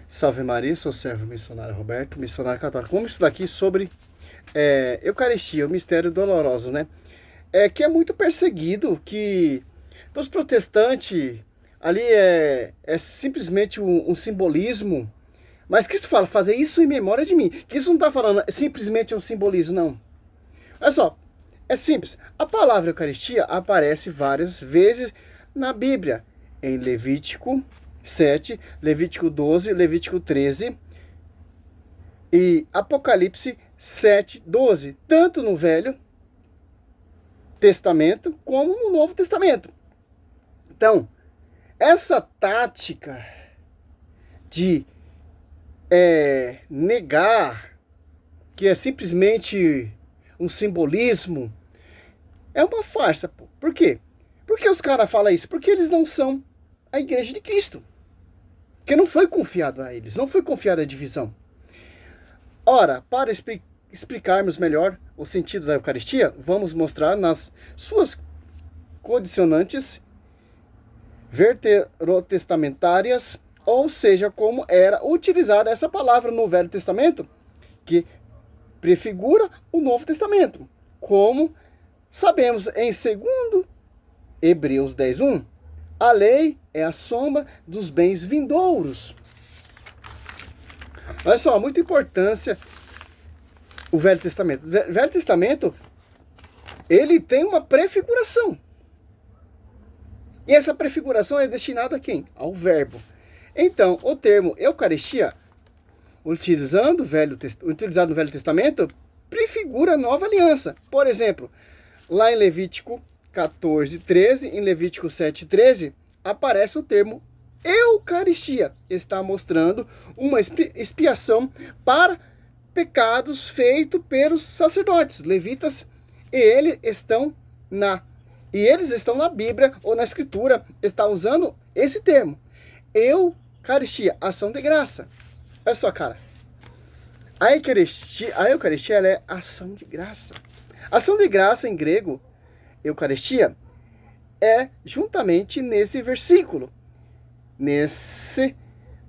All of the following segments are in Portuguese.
Salve Maria, sou servo missionário Roberto, missionário católico. Vamos estudar aqui sobre Eucaristia, o mistério doloroso, né? Que é muito perseguido, que os protestantes ali é simplesmente um simbolismo. Mas Cristo fala, fazer isso em memória de mim. Que isso não está falando simplesmente um simbolismo, não. Olha só, é simples. A palavra Eucaristia aparece várias vezes na Bíblia, em Levítico 7, Levítico 12, Levítico 13 e Apocalipse 7, 12, tanto no Velho Testamento como no Novo Testamento. Então, essa tática de negar que é simplesmente um simbolismo é uma farsa. Por quê? Por que os caras falam isso? Porque eles não são a Igreja de Cristo. Porque não foi confiado a eles, não foi confiada a divisão. Ora, para explicarmos melhor o sentido da Eucaristia, vamos mostrar nas suas condicionantes veterotestamentárias, ou seja, como era utilizada essa palavra no Velho Testamento, que prefigura o Novo Testamento. Como sabemos em 2 Hebreus 10:1, a lei é a sombra dos bens vindouros. Olha só, muita importância o Velho Testamento. O Velho Testamento, ele tem uma prefiguração. E essa prefiguração é destinada a quem? Ao verbo. Então, o termo Eucaristia, utilizado no Velho Testamento, prefigura a nova aliança. Por exemplo, lá em Levítico 14, 13, em Levítico 7, 13, aparece o termo Eucaristia. Está mostrando uma expiação para pecados feitos pelos sacerdotes, levitas, e eles estão na Bíblia ou na Escritura, está usando esse termo. Eucaristia, ação de graça. Olha só, cara. A Eucaristia ela é ação de graça. Ação de graça em grego, Eucaristia, é juntamente nesse versículo. Nesse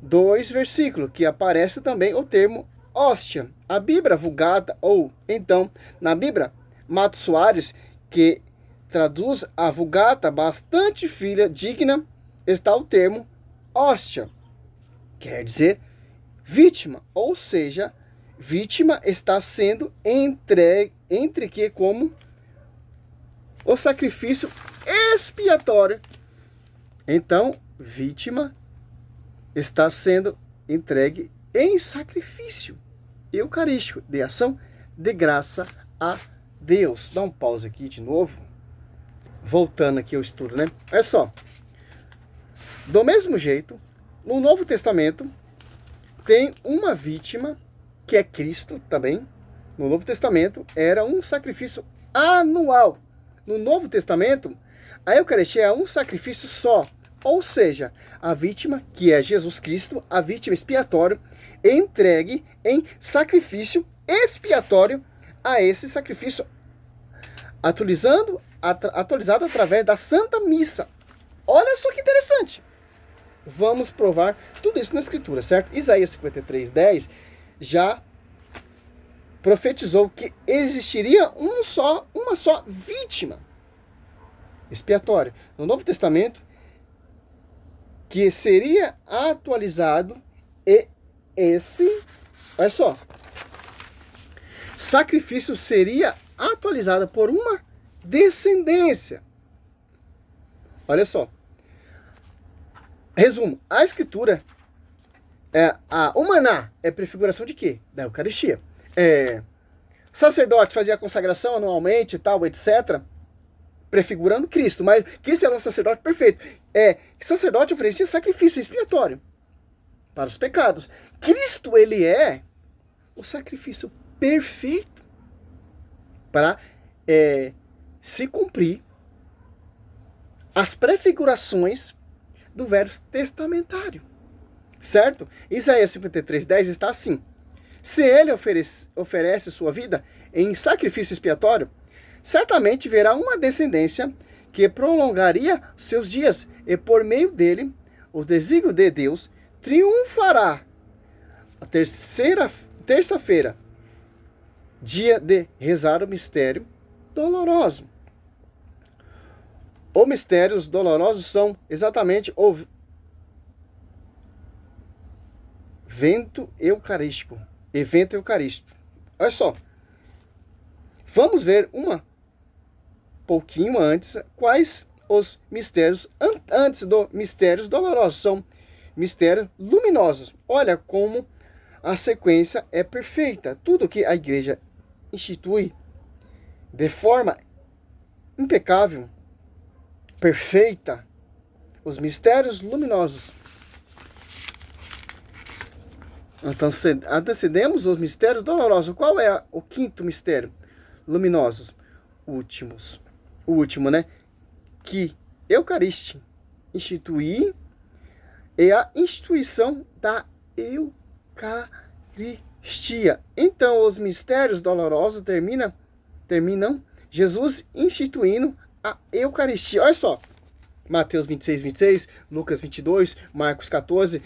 2 versículos, que aparece também o termo hóstia. A Bíblia Vulgata, ou então, na Bíblia Mato Soares, que traduz a Vulgata bastante digna, está o termo hóstia. Quer dizer vítima, ou seja, vítima está sendo entre que como o sacrifício expiatório. Então, vítima está sendo entregue em sacrifício eucarístico, de ação de graça a Deus. Dá um pause aqui de novo. Voltando aqui ao estudo, né? Olha só. Do mesmo jeito, no Novo Testamento, tem uma vítima, que é Cristo também. No Novo Testamento, era um sacrifício anual. No Novo Testamento, a Eucaristia é um sacrifício só. Ou seja, a vítima, que é Jesus Cristo, a vítima expiatória, é entregue em sacrifício expiatório a esse sacrifício, atualizado através da Santa Missa. Olha só que interessante. Vamos provar tudo isso na Escritura, certo? Isaías 53:10 já profetizou que existiria uma só vítima expiatória. No Novo Testamento, que seria atualizado e olha só, sacrifício seria atualizado por uma descendência. Olha só. Resumo, a Escritura, o maná é prefiguração de quê? Da Eucaristia. Sacerdote fazia a consagração anualmente, tal, etc., prefigurando Cristo, mas Cristo era o sacerdote perfeito. Sacerdote oferecia sacrifício expiatório para os pecados. Cristo, ele é o sacrifício perfeito para se cumprir as prefigurações do Velho Testamentário, certo? Isaías 53:10 está assim: se ele oferece sua vida em sacrifício expiatório, certamente verá uma descendência que prolongaria seus dias, e por meio dele, o desígnio de Deus triunfará A terça-feira, dia de rezar o mistério doloroso. Os mistérios dolorosos são exatamente o evento eucarístico. Olha só. Vamos ver pouquinho antes quais os mistérios antes dos mistérios dolorosos. São mistérios luminosos. Olha como a sequência é perfeita. Tudo que a igreja institui de forma impecável, perfeita, os mistérios luminosos. Antecedemos os mistérios dolorosos. Qual é o quinto mistério? Luminosos. O último, né? Que Eucaristia instituir é a instituição da Eucaristia. Então, os mistérios dolorosos terminam Jesus instituindo a Eucaristia. Olha só. Mateus 26, Lucas 22, Marcos 14,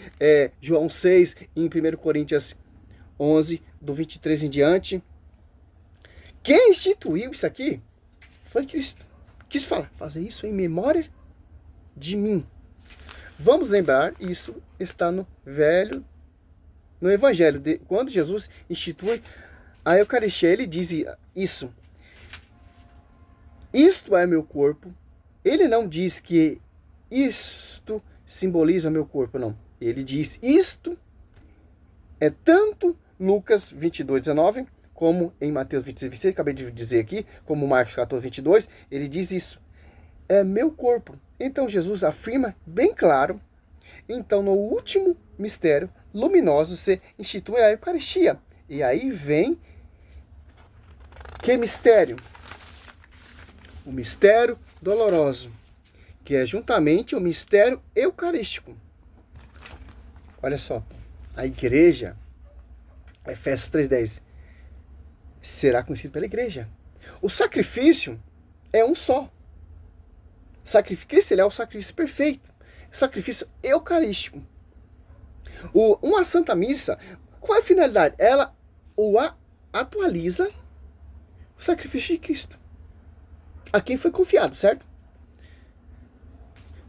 João 6, em 1 Coríntios 11, do 23 em diante. Quem instituiu isso aqui foi Cristo. Quis falar, fazer isso em memória de mim. Vamos lembrar, isso está no Evangelho, quando Jesus institui a Eucaristia, ele diz isso. Isto é meu corpo. Ele não diz que isto simboliza meu corpo, não. Ele diz isto é tanto Lucas 22, 19, como em Mateus 26, 26, acabei de dizer aqui, como Marcos 14, 22, ele diz isso. É meu corpo. Então Jesus afirma bem claro. Então no último mistério luminoso se institui a Eucaristia. E aí vem que mistério? O mistério doloroso, que é juntamente o mistério eucarístico. Olha só, a igreja, Efésios 3:10, será conhecido pela igreja. O sacrifício é um só. Cristo, ele é o sacrifício perfeito, sacrifício eucarístico. Uma Santa Missa, qual é a finalidade? Ela atualiza o sacrifício de Cristo a quem foi confiado, certo?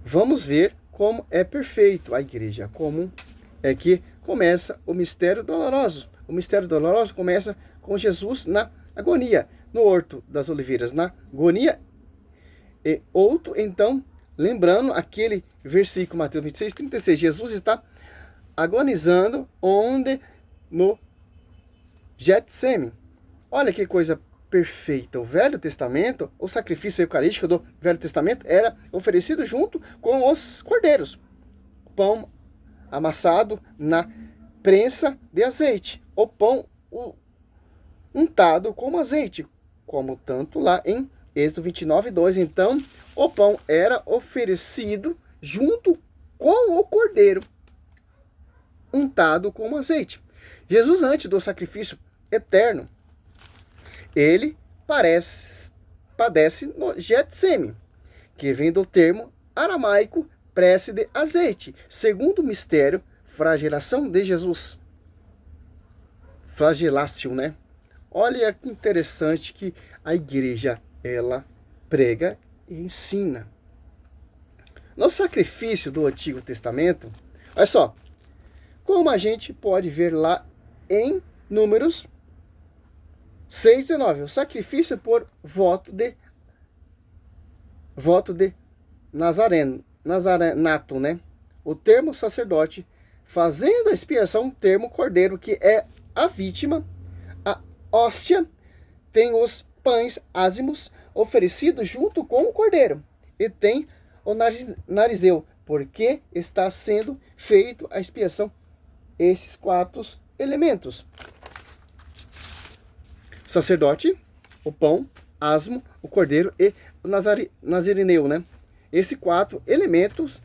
Vamos ver como é perfeito a igreja, como é que começa o mistério doloroso. O mistério doloroso começa com Jesus na agonia, no Horto das Oliveiras, na agonia. E outro, então, lembrando aquele versículo, Mateus 26, 36, Jesus está agonizando onde? No Getsêmen. Olha que coisa perfeita. O Velho Testamento, o sacrifício eucarístico do Velho Testamento era oferecido junto com os cordeiros. Pão amassado na prensa de azeite. O pão untado com azeite, como tanto lá em Êxodo 29, 2. Então, o pão era oferecido junto com o cordeiro untado com azeite. Jesus, antes do sacrifício eterno, ele padece no Getsêmen, que vem do termo aramaico prece de azeite. Segundo mistério, flagelação de Jesus. Flagelatio, né? Olha que interessante que a igreja, ela prega e ensina. No sacrifício do Antigo Testamento, olha só, como a gente pode ver lá em Números 6:19, o sacrifício por voto de Nazarenato, né? O termo sacerdote fazendo a expiação, termo cordeiro, que é a vítima. A hóstia tem os pães ázimos oferecidos junto com o cordeiro. E tem o narizeu, porque está sendo feito a expiação. Esses 4 elementos. Sacerdote, o pão, asmo, o cordeiro e o nazirineu, né? Esses 4 elementos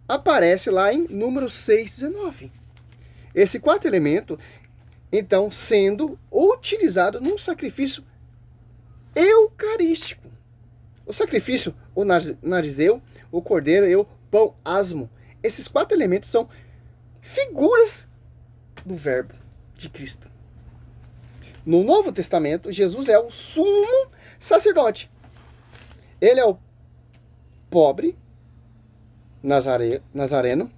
aparecem lá em Números 6:19. Esses 4 elementos, então, sendo utilizados num sacrifício eucarístico. O sacrifício, o narizeu, o cordeiro e o pão asmo. Esses 4 elementos são figuras do Verbo de Cristo. No Novo Testamento, Jesus é o sumo sacerdote. Ele é o pobre nazareno.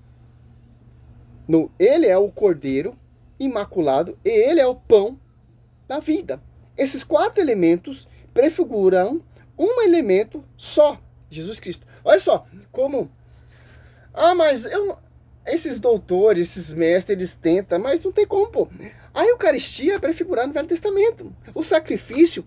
Ele é o cordeiro imaculado e ele é o pão da vida. Esses 4 elementos prefiguram um elemento só, Jesus Cristo. Olha só, como... mas esses doutores, esses mestres, eles tentam, mas não tem como, pô. A Eucaristia é prefigurada no Velho Testamento. O sacrifício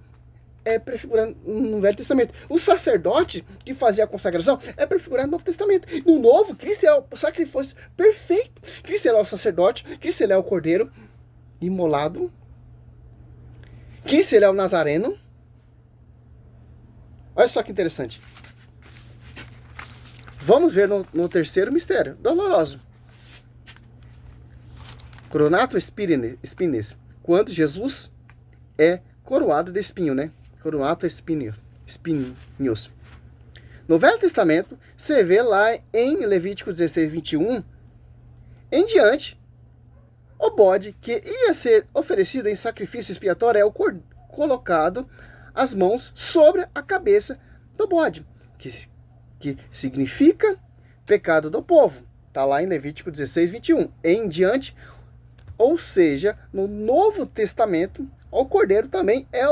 é prefigurado no Velho Testamento. O sacerdote que fazia a consagração é prefigurado no Novo Testamento. No Novo, Cristo é o sacrifício perfeito. Cristo é o sacerdote, Cristo é o cordeiro imolado, Cristo é o nazareno. Olha só que interessante. Vamos ver no terceiro mistério, doloroso. Coronato spines, quando Jesus é coroado de espinho, né? Coronato espinhos. No Velho Testamento, você vê lá em Levítico 16, 21, em diante, o bode que ia ser oferecido em sacrifício expiatório é colocado as mãos sobre a cabeça do bode, que significa pecado do povo. Está lá em Levítico 16, 21. Em diante, ou seja, no Novo Testamento, o cordeiro também é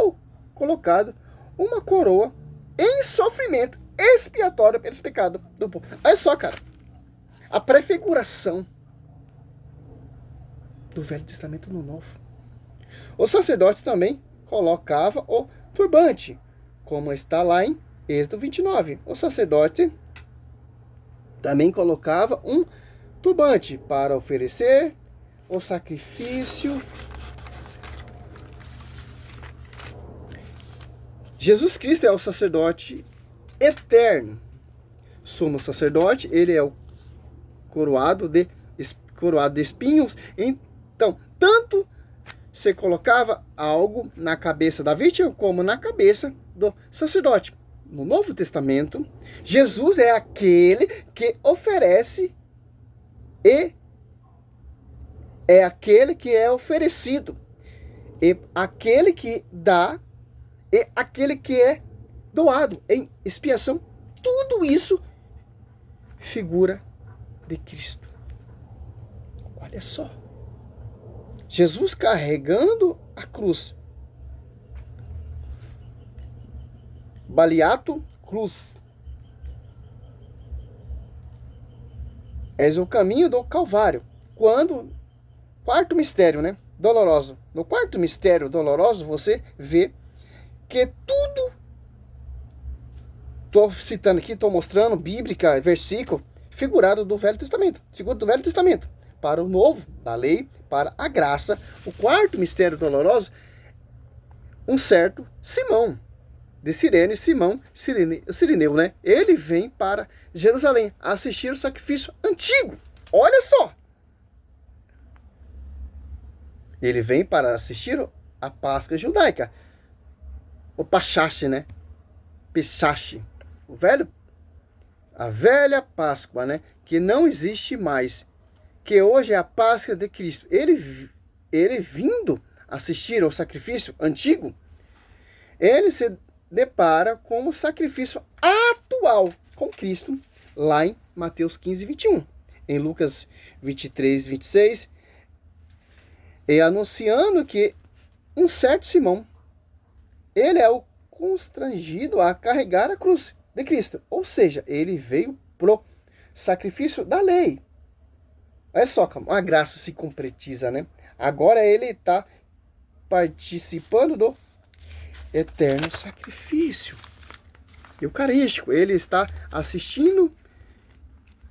colocado uma coroa em sofrimento expiatório pelos pecados do povo. Olha só, cara. A prefiguração do Velho Testamento no Novo. O sacerdote também colocava o turbante, como está lá em Êxodo 29. O sacerdote também colocava um turbante para oferecer o sacrifício. Jesus Cristo é o sacerdote eterno. Sumo sacerdote, ele é o coroado de espinhos. Então, tanto você colocava algo na cabeça da vítima como na cabeça do sacerdote. No Novo Testamento, Jesus é aquele que oferece e é aquele que é oferecido, e aquele que dá, e aquele que é doado em expiação. Tudo isso figura de Cristo. Olha só. Jesus carregando a cruz. Baliato cruz. És o caminho do Calvário. Quarto mistério, né? Doloroso. No quarto mistério doloroso, você vê que tudo, estou citando aqui, estou mostrando, bíblica, versículo, figurado do Velho Testamento. Figura do Velho Testamento. Para o Novo, da lei, para a graça. O quarto mistério doloroso, um certo Simão, de Cirene, Simão Cirineu, né? Ele vem para Jerusalém assistir o sacrifício antigo. Olha só! Ele vem para assistir a Páscoa judaica. O Pachache, né? Peshache. A velha Páscoa, né? Que não existe mais. Que hoje é a Páscoa de Cristo. Ele vindo assistir ao sacrifício antigo, ele se depara com o sacrifício atual com Cristo, lá em Mateus 15, 21. Em Lucas 23, 26, e anunciando que um certo Simão, ele é o constrangido a carregar a cruz de Cristo. Ou seja, ele veio pro sacrifício da lei. Olha só como a graça se concretiza, né? Agora ele está participando do eterno sacrifício eucarístico. Ele está assistindo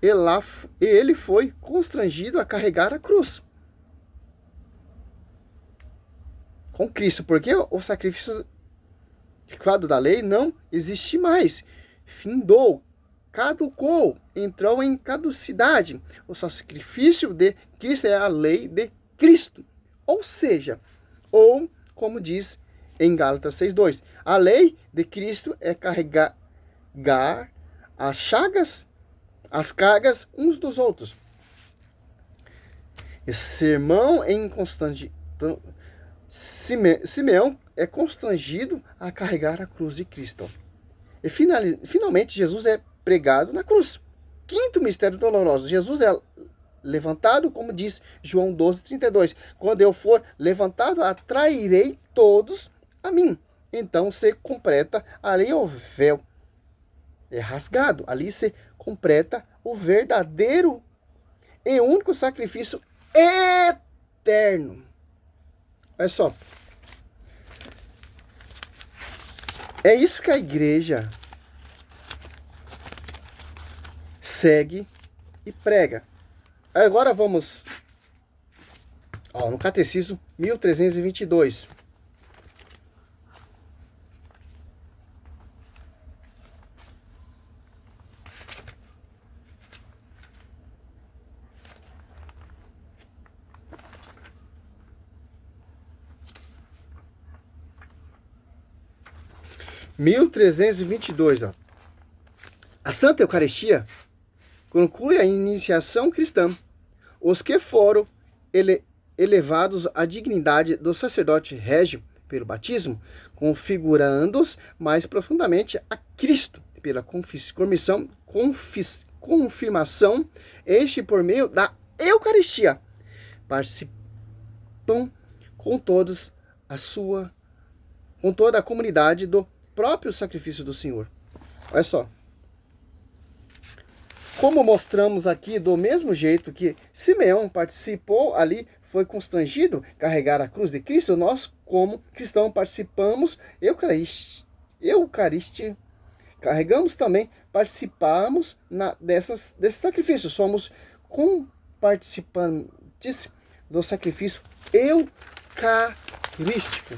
e ele foi constrangido a carregar a cruz com Cristo, porque o sacrifício da lei não existe mais. Findou, caducou, entrou em caducidade. O sacrifício de Cristo é a lei de Cristo. Ou seja, como diz em Gálatas 6:2, a lei de Cristo é carregar as cargas uns dos outros. Esse sermão é inconstante. Simeão é constrangido a carregar a cruz de Cristo. E finalmente Jesus é pregado na cruz. Quinto mistério doloroso. Jesus é levantado, como diz João 12:32. Quando eu for levantado, atrairei todos a mim. Então se completa ali o véu. É rasgado. Ali se completa o verdadeiro e único sacrifício eterno. Olha só. É isso que a igreja segue e prega. Agora vamos no Catecismo 1322. A Santa Eucaristia conclui a iniciação cristã. Os que foram elevados à dignidade do sacerdote régio pelo batismo, configurando-os mais profundamente a Cristo pela confirmação, este por meio da Eucaristia, participam com todos com toda a comunidade do próprio sacrifício do Senhor. Olha só. Como mostramos aqui, do mesmo jeito que Simeão participou ali, foi constrangido a carregar a cruz de Cristo, nós, como cristãos, participamos Eucaristia, carregamos também, participamos desse sacrifício. Somos participantes do sacrifício eucarístico.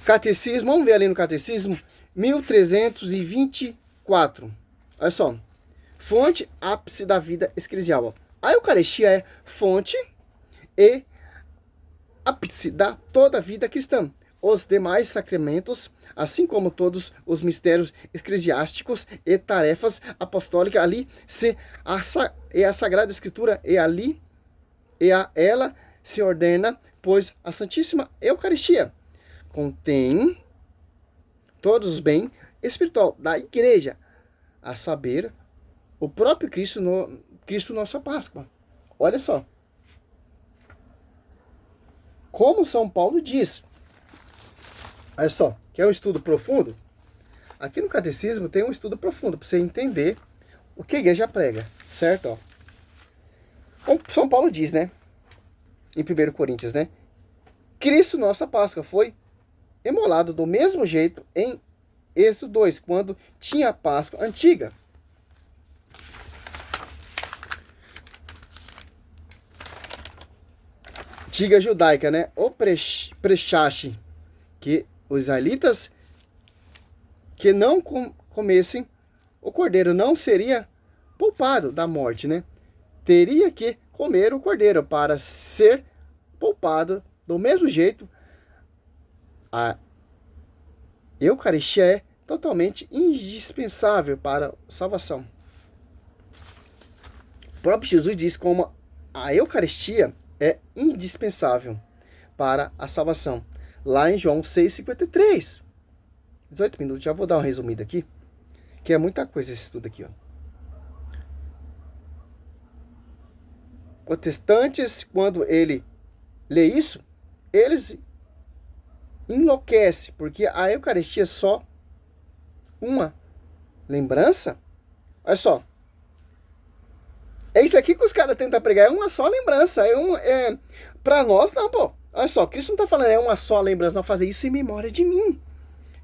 Catecismo, vamos ver ali no Catecismo 1324. Olha só, fonte, ápice da vida eclesial. A Eucaristia é fonte e ápice da toda a vida cristã. Os demais sacramentos, assim como todos os mistérios eclesiásticos e tarefas apostólicas, ali a Sagrada Escritura ela se ordena, pois a Santíssima Eucaristia contém todos os bens espiritual da Igreja, a saber, o próprio Cristo, nossa Páscoa. Olha só. Como São Paulo diz. Olha só, quer um estudo profundo? Aqui no Catecismo tem um estudo profundo, para você entender o que a igreja prega, certo? Ó. Como São Paulo diz, né? Em 1 Coríntios, né? Cristo, nossa Páscoa, foi emolado do mesmo jeito em Êxodo 2, quando tinha a Páscoa antiga. Antiga judaica, né? O prechache, que os israelitas que não comessem o cordeiro não seria poupado da morte, né? Teria que comer o cordeiro para ser poupado. Do mesmo jeito, a Eucaristia é totalmente indispensável para a salvação. O próprio Jesus diz como a Eucaristia é indispensável para a salvação. Lá em João 6,53. 18 minutos, já vou dar uma resumida aqui, que é muita coisa esse estudo aqui, ó. Protestantes, quando ele lê isso, eles enlouquecem, porque a Eucaristia é só uma lembrança. Olha só. É isso aqui que os caras tentam pregar, é uma só lembrança. Pra nós, não, pô. Olha só, Cristo não está falando é uma só lembrança, não fazer isso em memória de mim.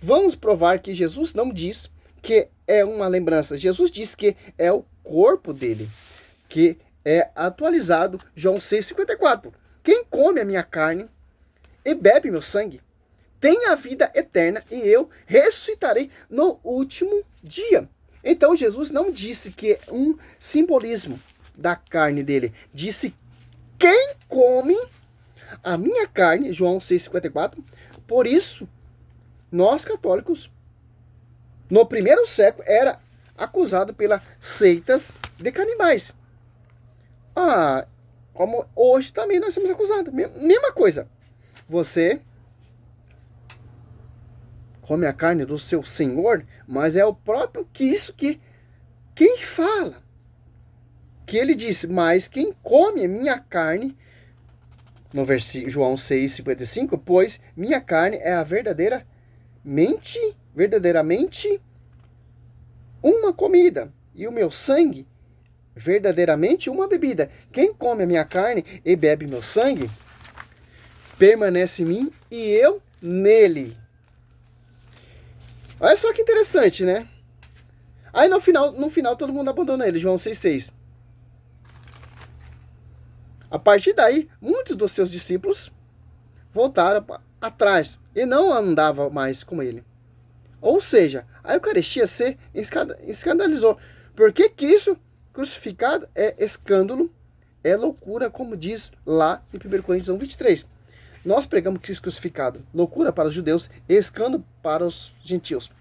Vamos provar que Jesus não diz que é uma lembrança. Jesus diz que é o corpo dele, que é atualizado, João 6,54. Quem come a minha carne e bebe meu sangue tem a vida eterna e eu ressuscitarei no último dia. Então Jesus não disse que é um simbolismo da carne dele. Disse quem come a minha carne, João 6,54. Por isso, nós católicos, no primeiro século, era acusado pelas seitas de canibais. Como hoje também nós somos acusados. Mesma coisa. Você come a carne do seu Senhor, mas é o próprio Cristo que quem fala. Que ele disse, mas quem come a minha carne, no versículo João 6,55, pois minha carne é a verdadeiramente uma comida, e o meu sangue verdadeiramente uma bebida. Quem come a minha carne e bebe meu sangue, permanece em mim e eu nele. Olha só que interessante, né? Aí no final todo mundo abandona ele, João 6,6. A partir daí, muitos dos seus discípulos voltaram atrás e não andavam mais com ele. Ou seja, a Eucaristia se escandalizou. Porque Cristo crucificado é escândalo, é loucura, como diz lá em 1 Coríntios 1,23. Nós pregamos Cristo crucificado, loucura para os judeus e escândalo para os gentios.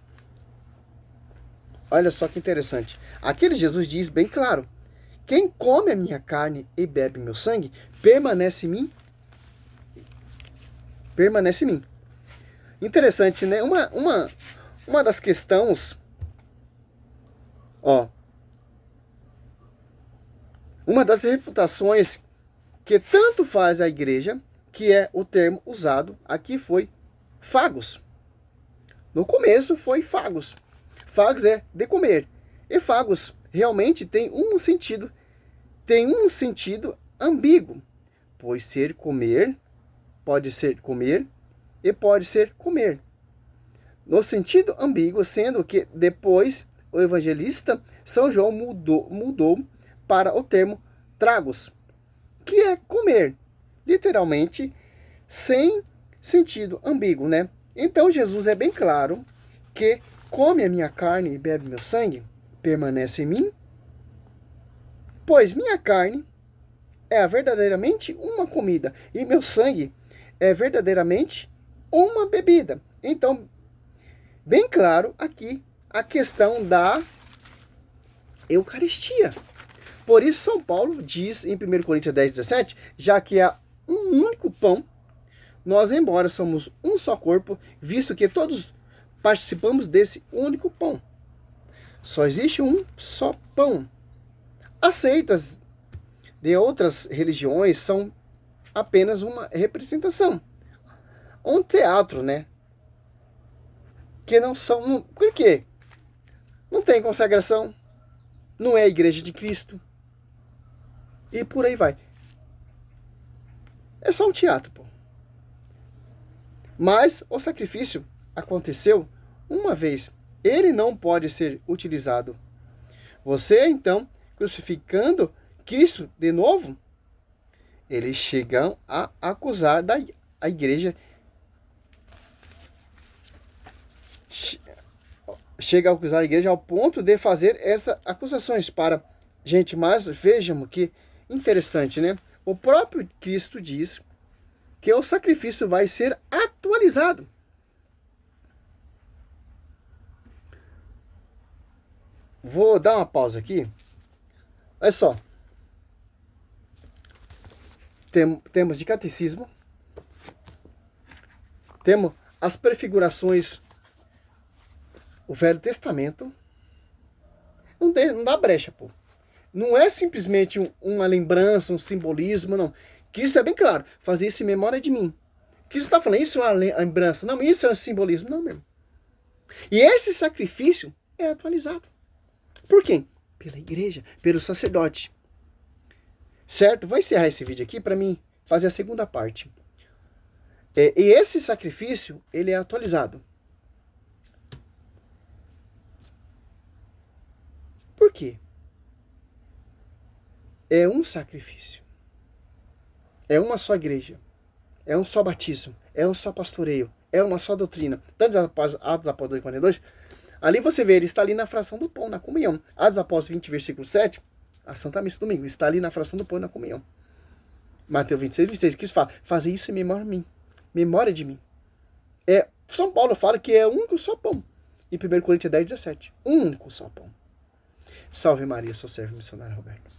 Olha só que interessante. Aqui Jesus diz bem claro: quem come a minha carne e bebe meu sangue, permanece em mim. Permanece em mim. Interessante, né? Uma das questões, uma das refutações que tanto faz a igreja, que é o termo usado aqui foi fagos. No começo foi fagos. Fagos é de comer. E fagos realmente tem um sentido ambíguo, pois ser comer pode ser comer e pode ser comer. No sentido ambíguo, sendo que depois o evangelista São João mudou para o termo tragos, que é comer, literalmente, sem sentido ambíguo, né? Então Jesus é bem claro que come a minha carne e bebe meu sangue, permanece em mim, pois minha carne é verdadeiramente uma comida e meu sangue é verdadeiramente uma bebida. Então, bem claro aqui a questão da Eucaristia. Por isso São Paulo diz em 1 Coríntios 10,17, já que é um único pão, nós, embora somos um só corpo, visto que todos participamos desse único pão. Só existe um só pão. As seitas de outras religiões são apenas uma representação. Um teatro, né? Que não são... Por quê? Não tem consagração, não é a igreja de Cristo. E por aí vai. É só um teatro, pô. Mas o sacrifício aconteceu uma vez. Ele não pode ser utilizado. Você, então, crucificando Cristo de novo, eles chegam a acusar a igreja. Chega a acusar a igreja ao ponto de fazer essas acusações para... Gente, mas vejam que interessante, né? O próprio Cristo diz que o sacrifício vai ser atualizado. Vou dar uma pausa aqui. Olha só. Temos de catecismo. Temos as prefigurações, o Velho Testamento. Não dá brecha, pô. Não é simplesmente uma lembrança, um simbolismo, não. Cristo é bem claro. Fazer isso em memória de mim. Cristo está falando, isso é uma lembrança. Não, isso é um simbolismo. Não mesmo. E esse sacrifício é atualizado. Por quem? Pela igreja, pelo sacerdote. Certo? Vou encerrar esse vídeo aqui para mim fazer a segunda parte. E esse sacrifício, ele é atualizado. Por quê? É um sacrifício. É uma só igreja. É um só batismo. É um só pastoreio. É uma só doutrina. Tantos Atos Apóstolos 42, ali você vê, ele está ali na fração do pão, na comunhão. Atos Apóstolos 20, versículo 7, a Santa Missa domingo, está ali na fração do pão e na comunhão. Mateus 26, 26, que isso fala, fazer isso em memória de mim. Memória de mim. São Paulo fala que é um único só pão. Em 1 Coríntios 10, 17. Um único só pão. Salve Maria, sou servo missionário Roberto.